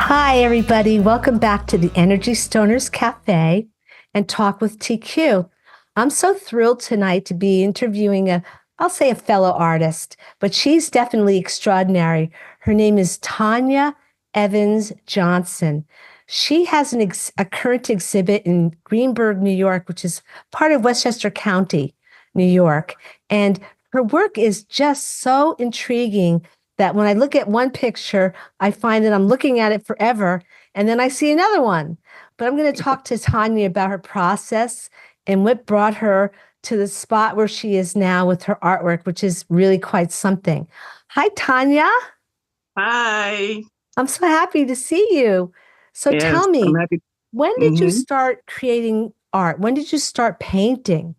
Hi, everybody. Welcome back to the Energy Stoners Cafe and Talk with TQ. I'm so thrilled tonight to be interviewing I'll say a fellow artist, but she's definitely extraordinary. Her name is Tanya Evans-Johnson. She has a current exhibit in Greenburgh, New York, which is part of Westchester County, New York. And her work is just so intriguing that when I look at one picture, I find that I'm looking at it forever, and then I see another one. But I'm going to talk to Tanya about her process and what brought her to the spot where she is now with her artwork, which is really quite something. Hi, Tanya. Hi. I'm so happy to see you. So Yes, tell I'm me, happy. when did you hmm start creating art? When did you start painting?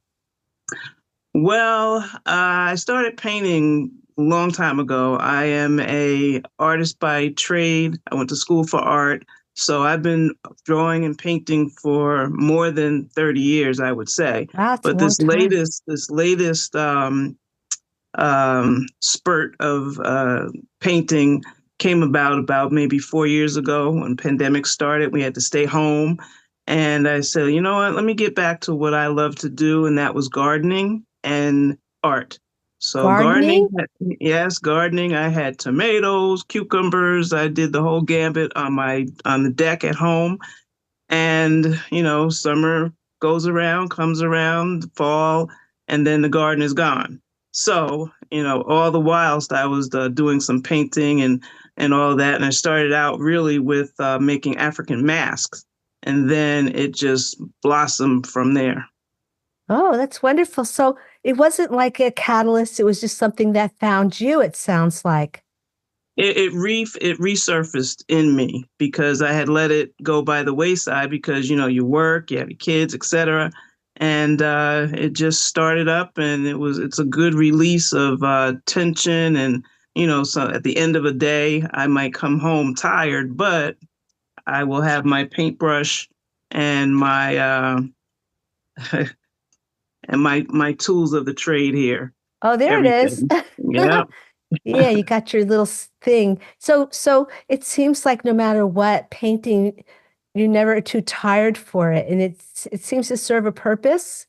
Well, I started painting a long time ago. I am a artist by trade. I went to school for art, so I've been drawing and painting for more than 30 years, I would say. Wow, it's a But long time. this latest spurt of painting came about maybe 4 years ago when pandemic started. We had to stay home, and I said, you know what? Let me get back to what I love to do, and that was gardening and art. So gardening, Gardening? yes, gardening. I had tomatoes, cucumbers. I did the whole gambit on the deck at home, and summer goes around, comes around, fall, and then the garden is gone. So all the whilst I was doing some painting and all of that, and I started out really with making African masks, and then it just blossomed from there. Oh, that's wonderful. So it wasn't like a catalyst, it was just something that found you, it sounds like. It resurfaced in me because I had let it go by the wayside because you work, you have your kids, etc. And it just started up, and it's a good release of tension. And so at the end of a day, I might come home tired, but I will have my paintbrush and my and my tools of the trade here. Oh, there it is. Everything. Yeah. Yeah, you got your little thing. So it seems like no matter what, painting, you're never too tired for it, and it seems to serve a purpose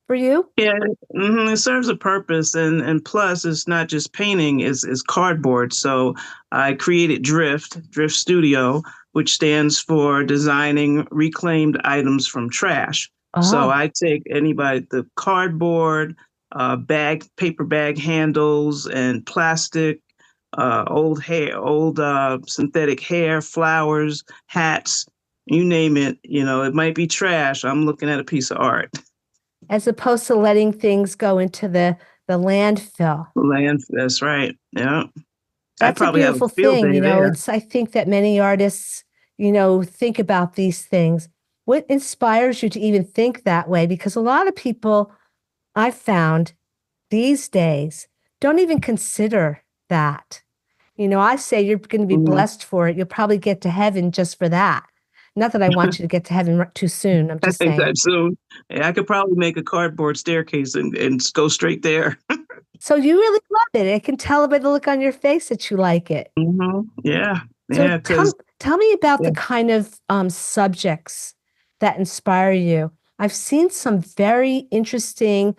for you. Yeah, it serves a purpose, and plus, it's not just painting; it's cardboard. So I created Drift Studio, which stands for Designing Reclaimed Items from Trash. So Oh, I take the cardboard, paper bag handles, and plastic, old synthetic hair, flowers, hats, you name it. It might be trash. I'm looking at a piece of art. as opposed to letting things go into the landfill. Land, that's right. Yeah. I That's a probably have a beautiful field thing. day there. I think that many artists, think about these things. What inspires you to even think that way? Because a lot of people I've found these days don't even consider that. I say you're going to be Mhm. blessed for it. You'll probably get to heaven just for that. Not that I want you to get to heaven too soon. I'm I just think saying. that soon. Yeah, I could probably make a cardboard staircase and go straight there. So you really love it. I can tell by the look on your face that you like it. Yeah, So yeah, because tell me about yeah. the kind of subjects that inspire you. I've seen some very interesting.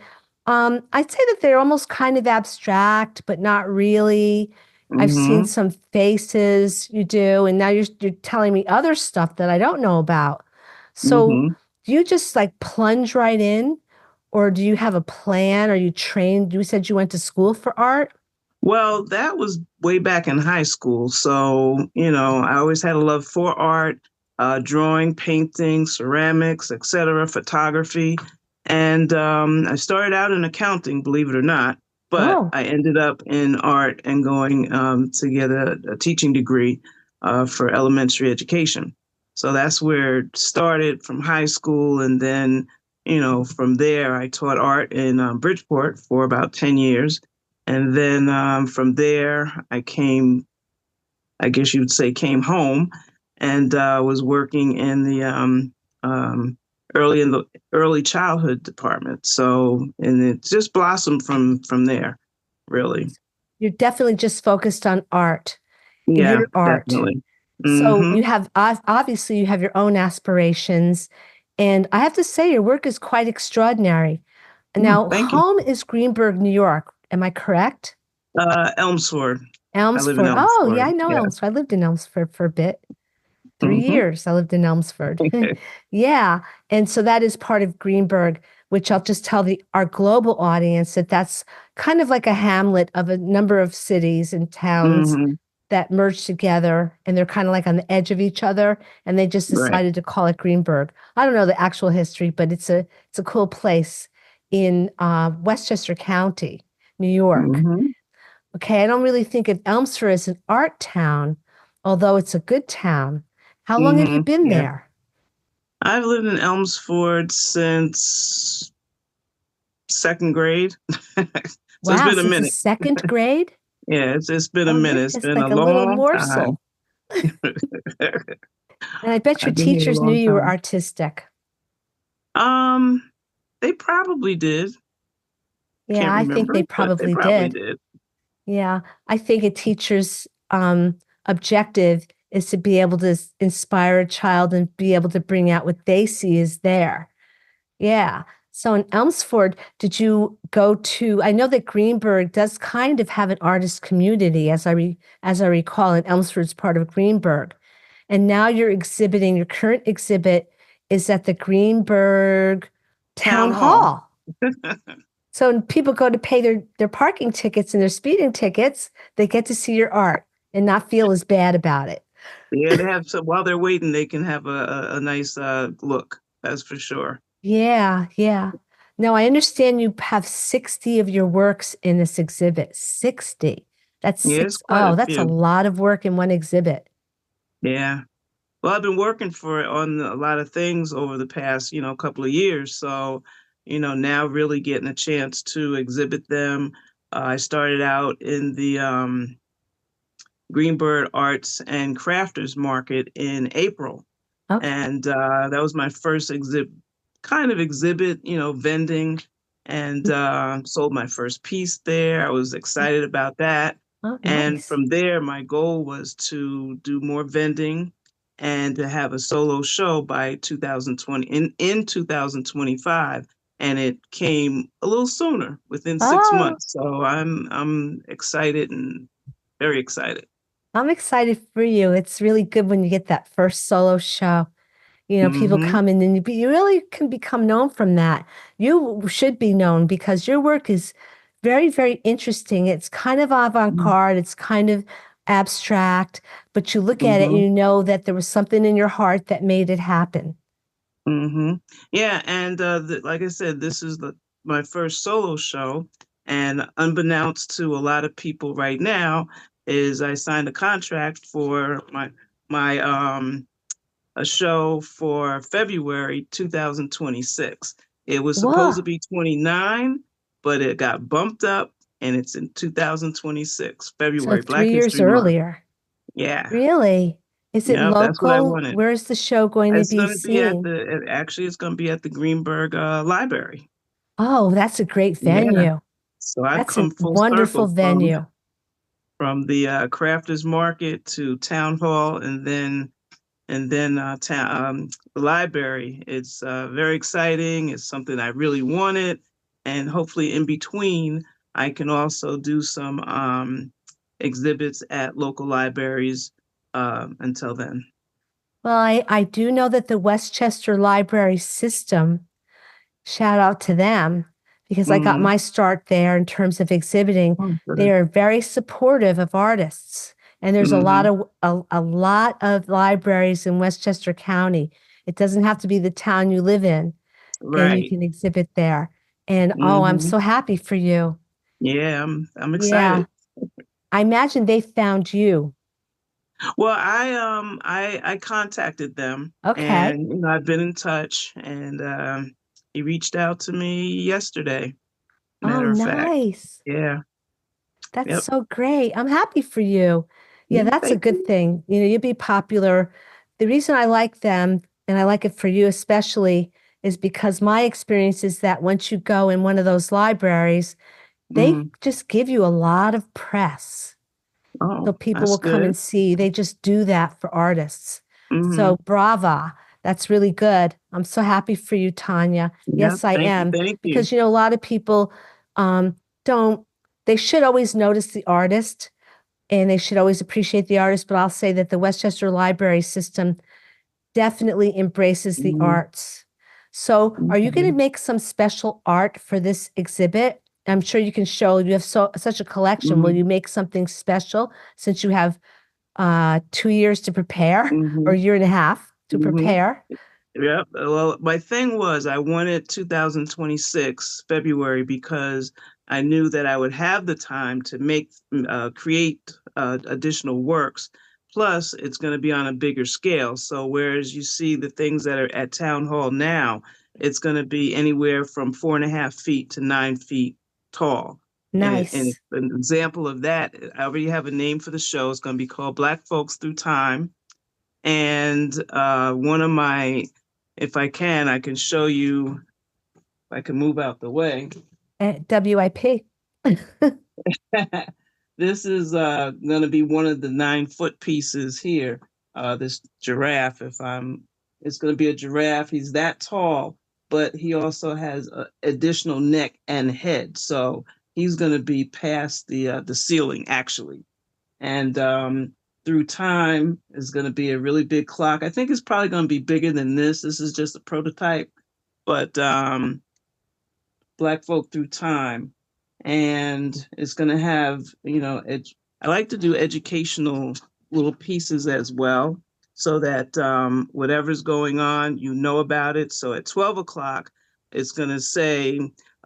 I'd say that they're almost kind of abstract, but not really. I've seen hmm some faces you do, and now you're telling me other stuff that I don't know about. So hmm do you just like plunge right in, or do you have a plan? Are you trained? You said you went to school for art. Well, that was way back in high school. So, I always had a love for art, drawing, painting, ceramics, etc., photography. And I started out in accounting, believe it or not, but Oh. I ended up in art and going to get a teaching degree for elementary education. So that's where it started from high school. And then, from there, I taught art in Bridgeport for about 10 years, and then from there, I guess you would say, came home and was working um, in the early childhood department. So, and it just blossomed from there, really. You're definitely just focused on art, Yeah, your art. definitely. So Mm-hmm. you have obviously you have your own aspirations, and I have to say your work is quite extraordinary. Now, Thank you. home is Greenburgh, New York. Am I correct? Elmsford. I live in Elmsford. Oh, yeah, Elmsford. I know Yeah. Elmsford. I lived in Elmsford for a bit. 3 Mm-hmm. years I lived in Elmsford. Yeah. And so that is part of Greenburgh, which I'll just tell our global audience that that's kind of like a hamlet of a number of cities and towns Mm-hmm. that merge together, and they're kind of like on the edge of each other, and they just Right. decided to call it Greenburgh. I don't know the actual history, but it's a cool place in Westchester County, New York. Mm-hmm. Okay, I don't really think of Elmsford as an art town, although it's a good town. How long have you Mm-hmm. been Yeah. there? I've lived in Elmsford since second grade. So it's Wow, been a since the minute. second grade? Yeah, it's been a Oh, you're minute. It's just been a like a little long time. morsel. And I bet your I've been here a teachers knew long you were time. artistic. Um, they probably did. Yeah, Can't I think remember, they but they probably probably did. did. Yeah, I think a teacher's objective is to be able to inspire a child and be able to bring out what they see is there. Yeah. So in Elmsford, did you go to? I know that Greenburgh does kind of have an artist community, as I recall, and Elmsford's part of Greenburgh. And now you're exhibiting. Your current exhibit is at the Greenburgh Town Town Hall. Hall. So when people go to pay their parking tickets and their speeding tickets, they get to see your art and not feel as bad about it. Yeah, they have some while they're waiting, they can have a nice look. That's for sure. Yeah, yeah. Now I understand you have 60 of your works in this exhibit. 60. That's Yeah, it's six. quite Oh, a that's a few. lot of work in one exhibit. Yeah. Well, I've been working for on a lot of things over the past, couple of years. So, now really getting a chance to exhibit them. I started out in the Greenberg Arts and Crafters Market in April, Okay. and that was my first exhibit, vending, and sold my first piece there. I was excited about that. Oh, And nice. from there, my goal was to do more vending and to have a solo show by 2020 in 2025. And it came a little sooner, within six Oh, months. So I'm excited and very excited. I'm excited for you. It's really good when you get that first solo show. People Hmm. come in and you really can become known from that. You should be known because your work is very, very interesting. It's kind of avant-garde, it's kind of abstract, but you look at it and Hmm. you know that there was something in your heart that made it happen. Hmm. Yeah, and like I said, this is my first solo show, and unbeknownst to a lot of people right now, is I signed a contract for my a show for February 2026. It was supposed Whoa. to be 29, but it got bumped up, and it's in 2026, So February, Black 3 years History Month. earlier. Yeah, Really? Is it yep, that's what I local? wanted. Where's the show going to It's be going to be seen? actually, it's going to be at the Greenberg Library. Oh, that's a great Yeah. venue. So I've That's a come full wonderful circle from venue. the crafters market to town hall, and then the library. It's very exciting. It's something I really wanted, and hopefully in between, I can also do some exhibits at local libraries until then. Well, I do know that the Westchester Library System, shout out to them, because I got Hmm. my start there in terms of exhibiting. Oh, They good. are very supportive of artists. And there's Hmm. a lot of libraries in Westchester County. It doesn't have to be the town you live in, and you Right. can exhibit there. And oh, I'm Hmm. so happy for you. Yeah, I'm Yeah. excited. I imagine they found you. Well, I contacted them, Okay. and I've been in touch, and he reached out to me yesterday. Oh, Matter of fact, nice. yeah, That's yep. so great. I'm happy for you. Yeah, Yeah, that's a thank good you. thing. You'll be popular. The reason I like them, and I like it for you especially, is because my experience is that once you go in one of those libraries, they Hmm. just give you a lot of press. So Oh, people that's will come good. and see. They just do that for artists. Mm-hmm. So brava. That's really good. I'm so happy for you, Tanya. Yep. Yes, I Thank you. am. Thank you. Because, a lot of people don't, they should always notice the artist and they should always appreciate the artist. But I'll say that the Westchester Library System definitely embraces the Mm-hmm. arts. So, are you going Okay. to make some special art for this exhibit? I'm sure you can show you have such a collection. Will Mm-hmm. you make something special since you have 2 years to prepare or Mm-hmm. a year and a half to Mm-hmm. prepare? Yep. Well, my thing was I wanted 2026 February because I knew that I would have the time to create additional works. Plus, it's going to be on a bigger scale. So, whereas you see the things that are at Town Hall now, it's going to be anywhere from 4.5 feet to 9 feet tall. And Nice. an example of that, I already have a name for the show. It's going to be called Black Folks Through Time. And one of my, if I can show you, if I can move out the way. WIP. This is going to be one of the 9 foot pieces here. This giraffe, it's going to be a giraffe. He's that tall, but he also has an additional neck and head. So he's going to be past the ceiling, actually. And through time is going to be a really big clock. I think it's probably going to be bigger than this. This is just a prototype, but Black Folk Through Time, and it's going to have I like to do educational little pieces as well, so that whatever's going on, you know about it. So at 12 o'clock, it's going to say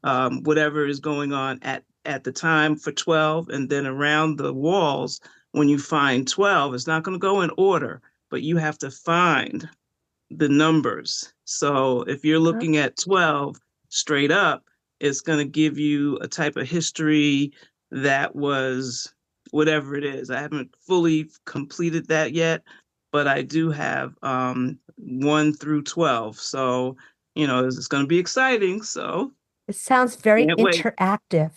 whatever is going on at the time for 12, and then around the walls, when you find 12, it's not going to go in order, but you have to find the numbers. So if you're Huh? looking at 12 straight up, it's going to give you a type of history that was whatever it is. I haven't fully completed that yet, but I do have 1 through 12. So, it's going to be exciting. So, It sounds very can't wait. interactive.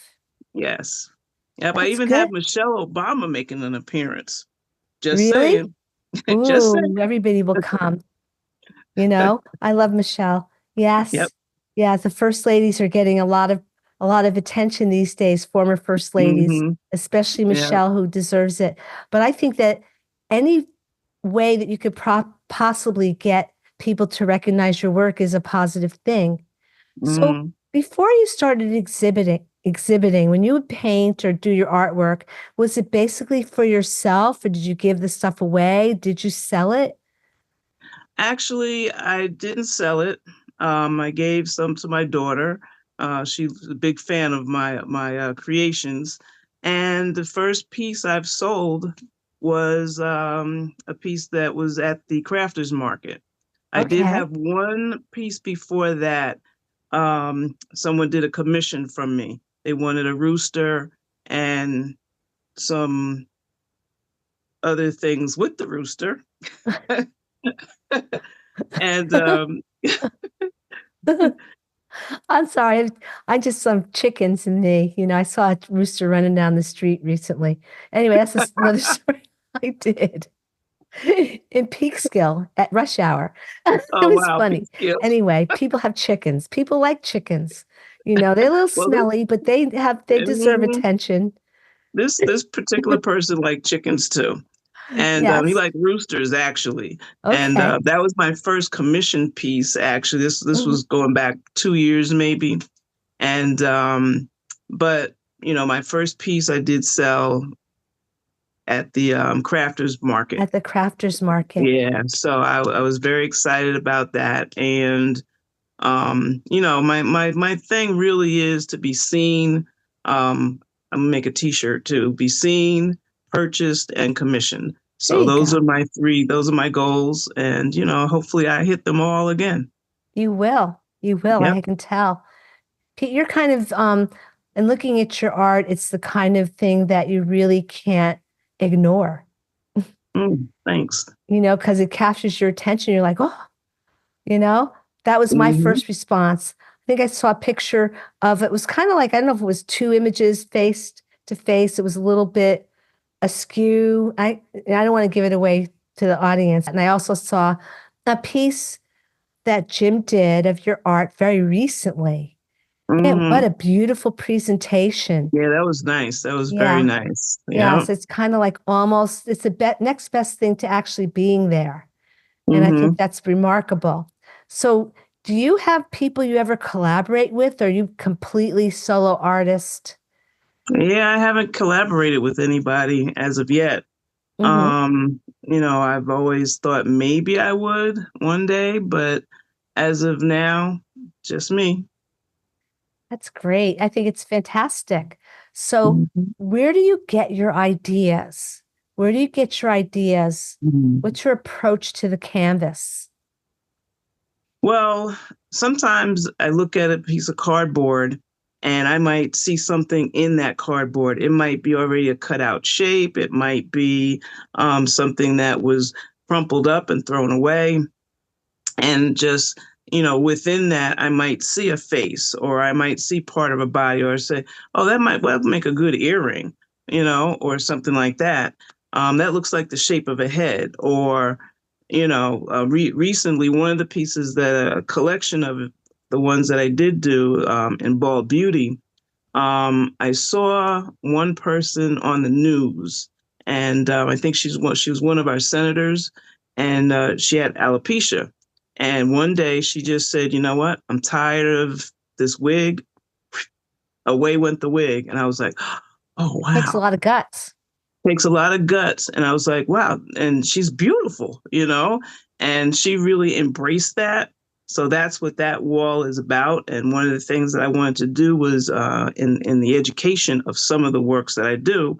Yes. Yep. I That's even have good. Michelle Obama making an appearance. Just Really? saying. Just saying. Ooh, everybody will come. I love Michelle. Yep. Yes. Yeah, the first ladies are getting a lot of attention these days, former first ladies, Mm-hmm. especially Yeah. Michelle, who deserves it. But I think that any way that you could possibly get people to recognize your work is a positive thing. So Mm-hmm. before you started exhibiting, when you would paint or do your artwork, was it basically for yourself or did you give the stuff away? Did you sell it? Actually, I didn't sell it. I gave some to my daughter. She's a big fan of my creations, and the first piece I've sold was a piece that was at the crafters market. I did Okay. have one piece before that. Someone did a commission from me. They wanted a rooster and some other things with the rooster. And I'm sorry. I just some chickens in me. I saw a rooster running down the street recently. Anyway, that's another story I did in Peekskill at rush hour. It oh was wow, funny. peace skills. Anyway, people have chickens. People like chickens. They're a little Well, this smelly, but they deserve mhm, attention. this particular person liked chickens too, and he Yes. liked roosters actually. And Okay. that was my first commission piece. Actually, this Mhm. was going back 2 years maybe, and but my first piece I did sell at the crafters market. At the crafters market. Yeah, so I was very excited about that, and my thing really is to be seen. I'm gonna make a t-shirt too, be seen, purchased, and commissioned. There So you go. those are my goals, and hopefully I hit them all again. You will. You will. Yep. I can tell. Pete, you're kind of and looking at your art, it's the kind of thing that you really can't ignore, Thanks. because it captures your attention. You're like, oh, you know, that was my Hmm. first response. I think I saw a picture of it was kind of like, I don't know if it was two images face to face. It was a little bit, askew. I don't want to give it away to the audience. And I also saw a piece that Jim did of your art very recently. And what Hmm. a beautiful presentation. Yeah, that was nice. That was very Yeah. nice. Yeah. Yes, it's kind of like almost it's the next best thing to actually being there. And I think Hmm. that's remarkable. So, do you have people you ever collaborate with, or are you completely solo artist? Yeah, I haven't collaborated with anybody as of yet. Hmm. I've always thought maybe I would one day, but as of now, just me. That's great. I think it's fantastic. So, Mhm. where do you get your ideas? Where do you get your ideas? Mhm. What's your approach to the canvas? Well, sometimes I look at a piece of cardboard and I might see something in that cardboard. It might be already a cutout shape, it might be something that was crumpled up and thrown away. And just within that I might see a face or I might see part of a body or say, oh, that might well make a good earring, or something like that. That looks like the shape of a head. Or recently, one of the pieces that a collection of the ones that I did do in Bald Beauty, I saw one person on the news, and I think she was one of our senators, and she had alopecia. And one day she just said, "You know what? I'm tired of this wig." Away went the wig, and I was like, "Oh Takes a wow." lot of guts. Takes a lot of guts. And I was like, wow. And she's beautiful, and she really embraced that. So that's what that wall is about. And one of the things that I wanted to do was in the education of some of the works that I do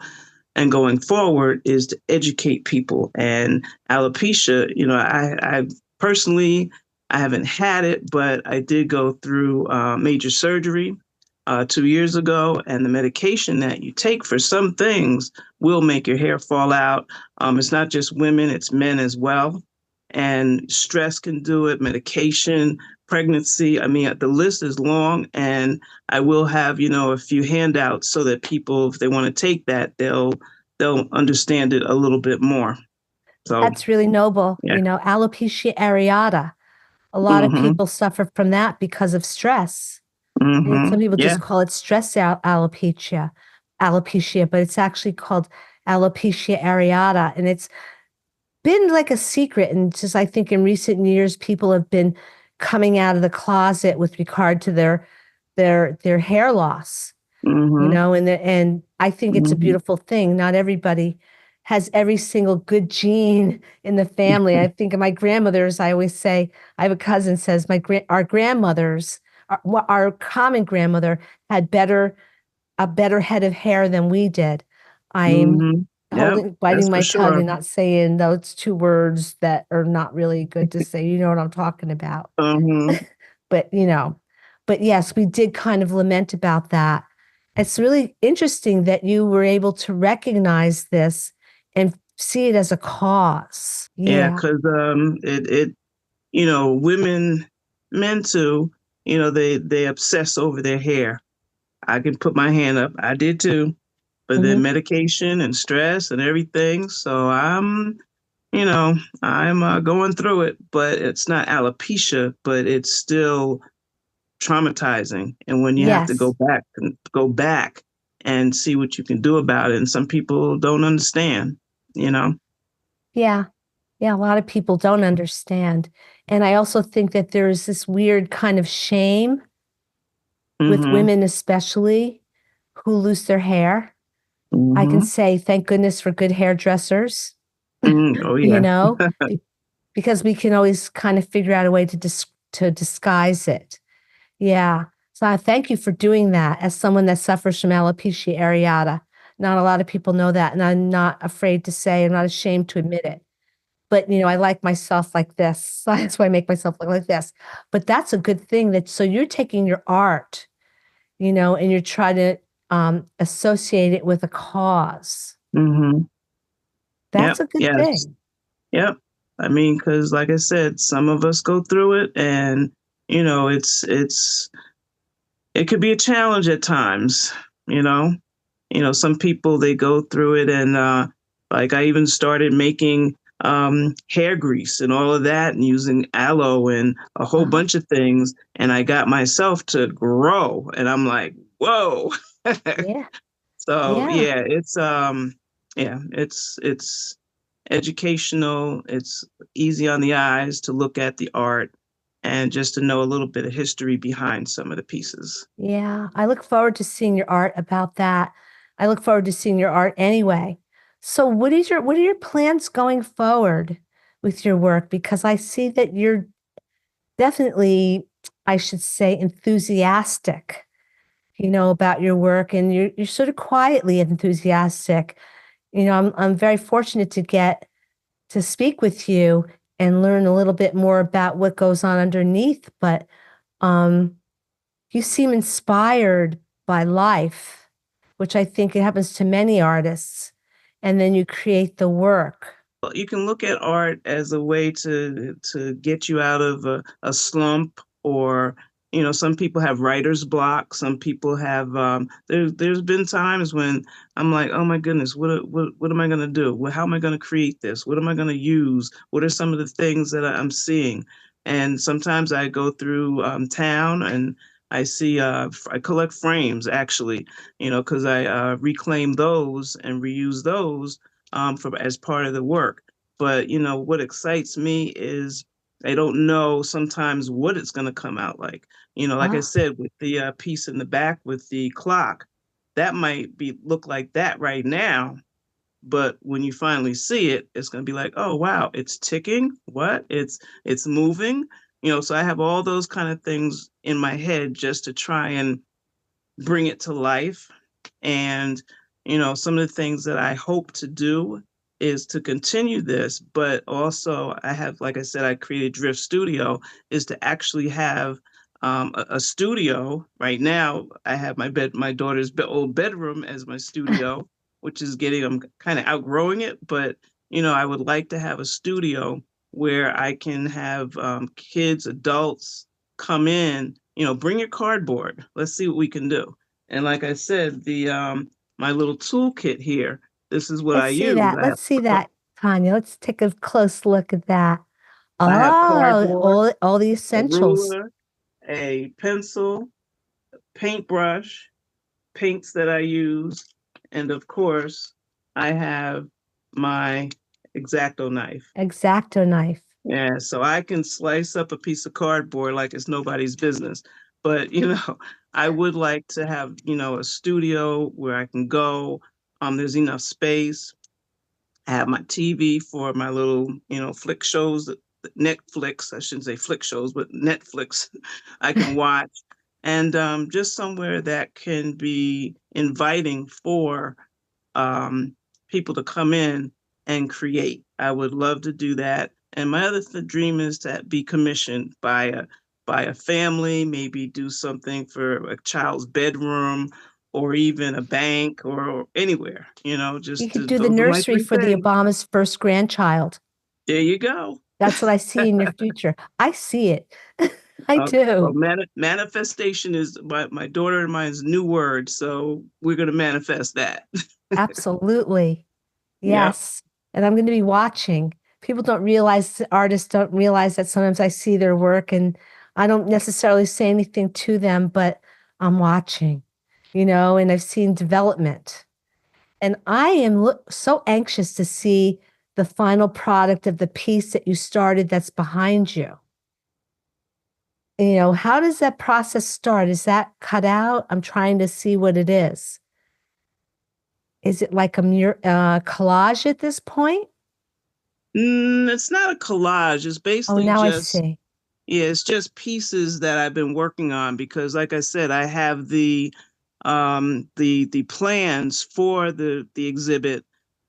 and going forward is to educate people. And alopecia, I personally, I haven't had it, but I did go through major surgery 2 years ago, and the medication that you take for some things will make your hair fall out. It's not just women, it's men as well. And stress can do it, medication, pregnancy. I mean, the list is long, and I will have, a few handouts so that people, if they want to take that, they'll understand it a little bit more. So, That's really noble. yeah. Alopecia areata. A lot of Mhm. people suffer from that because of stress. And some Mhm. people Yeah. just call it alopecia, but it's actually called alopecia areata. And it's been like a secret. And just, I think in recent years, people have been coming out of the closet with regard to their hair loss, Mhm. and I think it's a Mhm. beautiful thing. Not everybody has every single good gene in the family. I think of my grandmothers. I always say, I have a cousin says our grandmothers, our common grandmother had a better head of hair than we did. I'm Mhm. Yep. That's biting for my tongue sure. and not saying those two words that are not really good to say. You know what I'm talking about. Mhm. But, but yes, we did kind of lament about that. It's really interesting that you were able to recognize this and see it as a cause. Yeah, Yeah. because women, men too, they obsess over their hair. I can put my hand up. I did too. But then Hmm. medication and stress and everything. So you know, I'm going through it, but it's not alopecia, but it's still traumatizing. And when you have to Yes. go back and see what you can do about it, and some people don't understand, you know. Yeah. Yeah. A lot of people don't understand. And I also think that there's this weird kind of shame with Mm-hmm. women, especially who lose their hair. I can Mm-hmm. say, thank goodness for good hairdressers, Mm-hmm. Oh you yeah. know, be- because we can always kind of figure out a way to disguise it. Yeah. So I thank you for doing that as someone that suffers from alopecia areata. Not a lot of people know that, and I'm not afraid to say, I'm not ashamed to admit it. But I like myself like this. So that's why I make myself look like this. But that's a good thing that so you're taking your art, and you're trying to associate it with a cause. Mm-hmm. That's Yep. a good Yes. thing. Yep. I mean, because like I said, some of us go through it, and it could be a challenge at times, you know. some people, they go through it, and like I even started making hair grease and all of that, and using aloe and a whole Uh-huh. bunch of things, and I got myself to grow, and I'm like, whoa. Yeah. So Yeah. it's educational. It's easy on the eyes to look at the art and just to know a little bit of history behind some of the pieces. Yeah. I look forward to seeing your art about that. I look forward to seeing your art anyway. So what are your plans going forward with your work? Because I see that you're definitely, I should say, enthusiastic, about your work, and you're sort of quietly enthusiastic. I'm very fortunate to get to speak with you and learn a little bit more about what goes on underneath, but um you seem inspired by life, which I think it happens to many artists, and then you create the work. You can look at art as a way to get you out of a slump, or some people have writer's block. Some people have there's been times when I'm like, oh my goodness, what am I going to do? How am I going to create this? What am I going to use? What are some of the things that I'm seeing? And sometimes I go through town, and I see I collect frames, actually, because I reclaim those and reuse those for as part of the work. But what excites me is I don't know sometimes what it's going to come out like. Like I Ah, said, with the piece in the back with the clock, that might be look like that right now, but when you finally see it, it's going to be like, oh wow, it's ticking. What? It's moving. So I have all those kind of things in my head just to try and bring it to life. And, some of the things that I hope to do is to continue this, but also I have, like I said, I created Drift Studio, is to actually have a studio. Right now, I have my daughter's old bedroom as my studio, which is I'm kind of outgrowing it, but, I would like to have a studio where I can have kids, adults come in, bring your cardboard. Let's see what we can do. And like I said, the my little toolkit here, this is what I let's see use. that. Let's see that, Tanya. Let's take a close look at that. I have Oh, cardboard, all the a essentials. ruler, a pencil, paintbrush, paints that I use, and of course, I have my X-Acto knife. X-Acto knife. Yeah, so I can slice up a piece of cardboard like it's nobody's business. But, I would like to have, a studio where I can go. There's enough space. I have my TV for my little, flick shows, Netflix. I shouldn't say flick shows, but Netflix I can watch. And just somewhere that can be inviting for people to come in and create. I would love to do that. And my other dream is to be commissioned by a family, maybe do something for a child's bedroom, or even a bank, or anywhere. You Just could do the those are my nursery three for the things. Obama's first grandchild. There you go. That's what I see in your future. I see it. I Well, do. manifestation is my daughter and mine's new word, so we're going to manifest that. Absolutely. Yep. Yes. And I'm going to be watching. People don't realize, artists don't realize that sometimes I see their work and I don't necessarily say anything to them, but I'm watching, and I've seen development. And I am so anxious to see the final product of the piece that you started that's behind you. How does that process start? Is that cut out? I'm trying to see what it is. Is it like a collage at this point? It's not a collage. It's Oh, basically now I just, see. yeah, it's just pieces that I've been working on, because like I said, I have the plans for the exhibit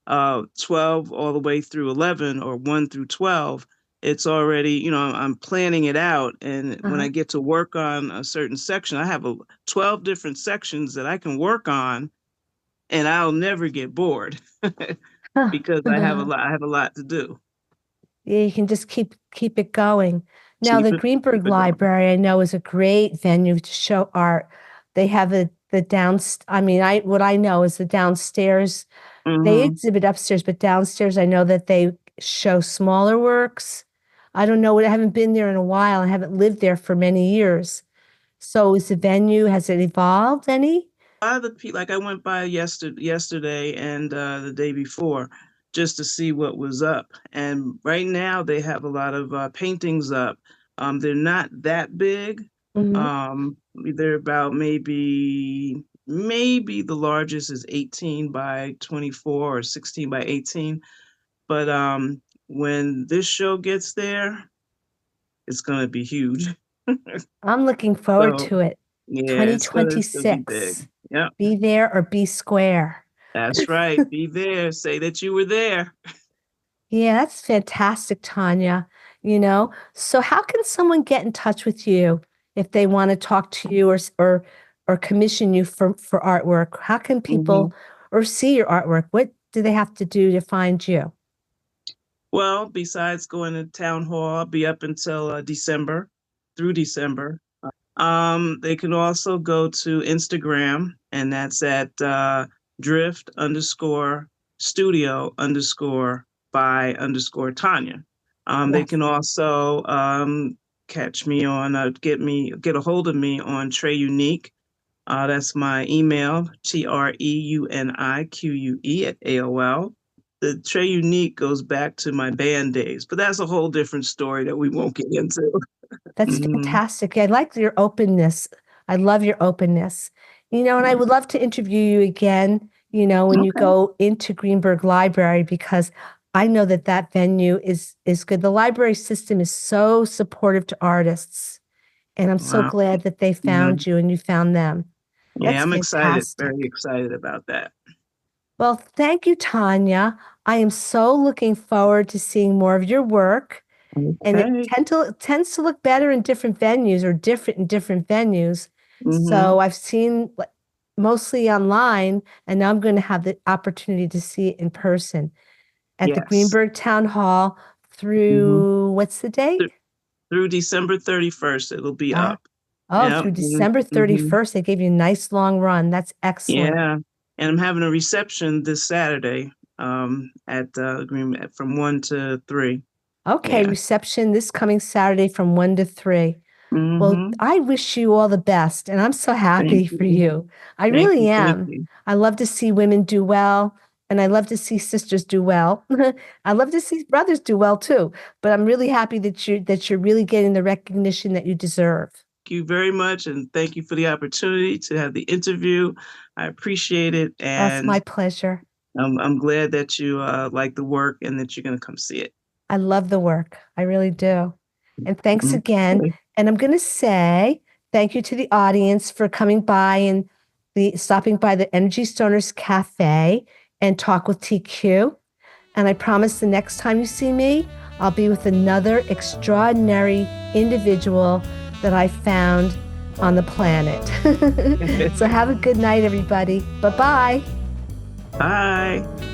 12 all the way through 11, or 1 through 12. It's already, I'm planning it out, and when Uh-huh. I get to work on a certain section, I have 12 different sections that I can work on, and I'll never get bored because I have a lot to do. Yeah, you can just keep it going. Now, the Keep Greenburgh it going. Library, I know, is a great venue to show art. They have what I know is the downstairs, they Mm-hmm. exhibit upstairs, but downstairs I know that they show smaller works. I don't know, I haven't been there in a while. I haven't lived there for many years. So is the venue, has it evolved any? A lot of the people, like I went by yesterday and the day before, just to see what was up. And right now they have a lot of paintings up. They're not that big. Mhm. They're about maybe the largest is 18 by 24 or 16 by 18. But when this show gets there, it's gonna be huge. I'm looking forward So to it. yeah, it's gonna be big. 2026. Yep. Be there or be square. That's right. Be there. Say that you were there. Yeah, that's fantastic, Tanya. So how can someone get in touch with you if they want to talk to you or commission you for artwork? How can Hmm. people or see your artwork? What do they have to do to find you? Well, besides going to town hall, I'll be up until December, through December. They can also go to Instagram, and that's at drift underscore studio underscore by underscore Tanya. They Yes. can also catch me on, get a hold of me on Treunique. That's my email, TREUNIQUE at AOL. The Treunique goes back to my band days, but that's a whole different story that we won't get into. That's Mhm. fantastic. I like your openness. I love your openness. And I would love to interview you again, when you Okay. go into Greenburgh Library, because I know that that venue is good. The library system is so supportive to artists, and I'm so Wow. glad that they Yeah. found you and you found them. Yeah, That's I'm excited, very fantastic. excited about that. Well, thank you, Tanya. I am so looking forward to seeing more of your work. And it Okay. tends to look better in different venues or different in different venues. Mm-hmm. So I've seen mostly online, and now I'm going to have the opportunity to see it in person at the Yes. Greenburgh Town Hall Mm-hmm. through what's the date? Through December 31st, it'll be Ah, up. oh, Yeah. through December Mm-hmm. 31st. They gave you a nice long run. That's excellent. Yeah. And I'm having a reception this Saturday at from 1 to 3. Okay, Yeah. reception this coming Saturday from 1 to 3. Well, Mm-hmm. I wish you all the best, and I'm so Thank happy for you. you. I Thank really you. Thank am. you. I love to see women do well, and I love to see sisters do well. I love to see brothers do well too, but I'm really happy that you're really getting the recognition that you deserve. Thank you very much. And thank you for the opportunity to have the interview. I appreciate it. Oh, it's my And pleasure. I'm glad that you like the work and that you're going to come see it. I love the work. I really do. And thanks again. Okay. And I'm going to say thank you to the audience for coming by and stopping by the Energy Stoners Cafe and talk with TQ. And I promise the next time you see me, I'll be with another extraordinary individual that I found on the planet. So have a good night, everybody. Bye-bye. Bye.